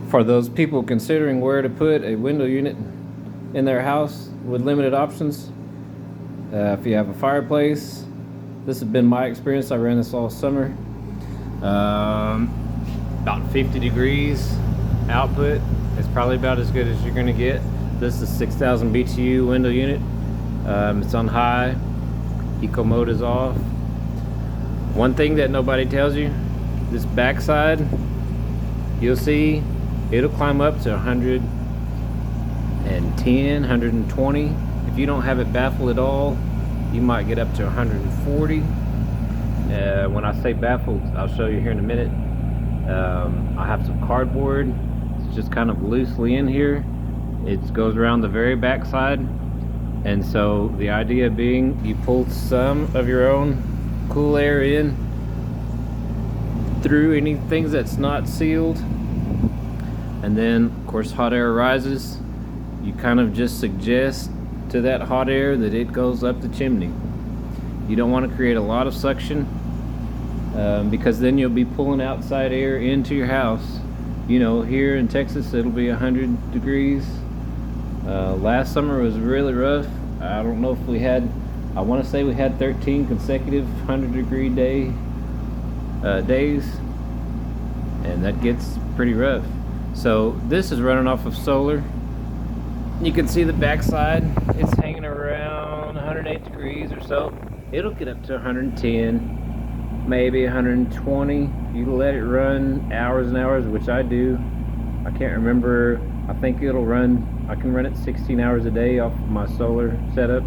For those people considering where to put a window unit in their house with limited options, if you have a fireplace, this has been my experience. I ran this all summer. About 50 degrees output. It's probably about as good as you're gonna get. This is 6,000 BTU window unit. It's on high. Eco mode is off. One thing that nobody tells you, this backside, you'll see it'll climb up to 110, 120. If you don't have it baffled at all, you might get up to 140. When I say baffled, I'll show you here in a minute. I have some cardboard. It's just kind of loosely in here. It goes around the very back side, and so the idea being you pull some of your own cool air in through any things that's not sealed, and then of course hot air rises. You kind of just suggest to that hot air that it goes up the chimney. You don't want to create a lot of suction, because then you'll be pulling outside air into your house. You know, here in Texas it'll be 100 degrees. Last summer was really rough. I don't know if we had, I want to say we had 13 consecutive 100-degree days, and that gets pretty rough. So this is running off of solar. You can see the backside, it's hanging around 108 degrees or so. It'll get up to 110, maybe 120. You let it run hours and hours, which I do. I can't remember. I think it'll run, I can run it 16 hours a day off my solar setup,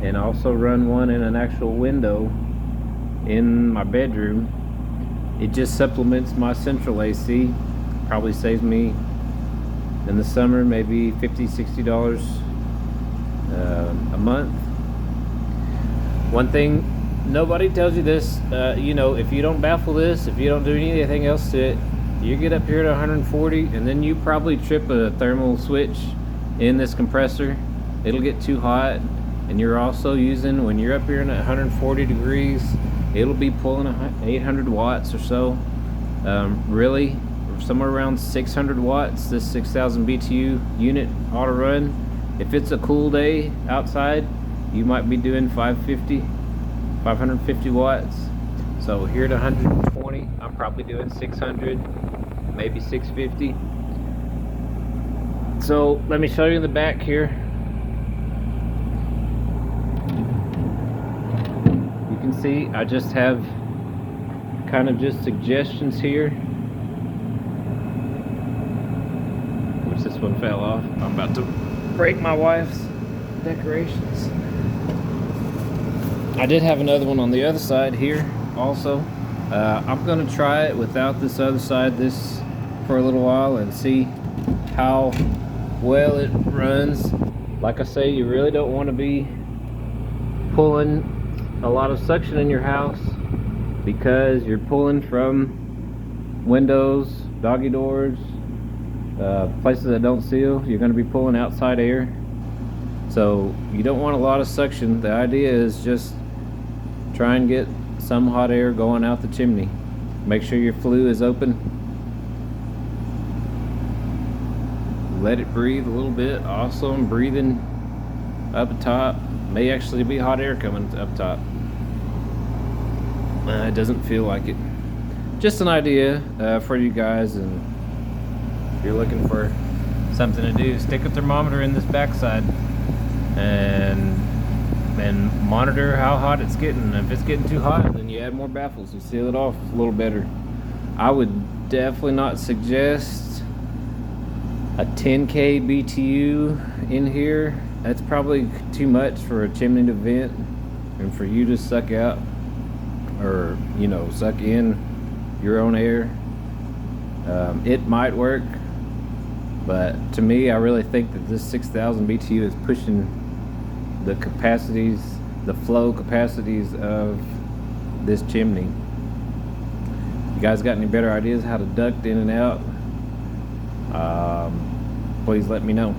and also run one in an actual window in my bedroom. It just supplements my central AC. Probably saves me in the summer maybe $50-$60 a month. One thing nobody tells you this, you know, if you don't baffle this, if you don't do anything else to it, you get up here to 140, and then you probably trip a thermal switch in this compressor. It'll get too hot, and you're also using, when you're up here in 140 degrees, it'll be pulling 800 watts or so. Really, somewhere around 600 watts, this 6,000 BTU unit ought to run. If it's a cool day outside, you might be doing 550 watts. So here at 120, I'm probably doing 600, maybe 650. So let me show you in the back here. You can see I just have kind of just suggestions here. Which this one fell off. I'm about to break my wife's decorations. I did have another one on the other side here also. I'm gonna try it without this other side this for a little while and see how well it runs. Like I say, you really don't want to be pulling a lot of suction in your house, because you're pulling from windows, doggy doors, places that don't seal. You're going to be pulling outside air, so you don't want a lot of suction. The idea is just try and get some hot air going out the chimney. Make sure your flue is open. Let it breathe a little bit. Also, I'm breathing up top. May actually be hot air coming up top. It doesn't feel like it. Just an idea for you guys, and if you're looking for something to do, stick a thermometer in this backside and monitor how hot it's getting. If it's getting too hot, then you add more baffles. You seal it off a little better. I would definitely not suggest a 10K BTU in here. That's probably too much for a chimney to vent and for you to suck out, or you know, suck in your own air. It might work, but to me, I really think that this 6,000 BTU is pushing the capacities, the flow capacities of this chimney. You guys got any better ideas how to duct in and out? Please let me know.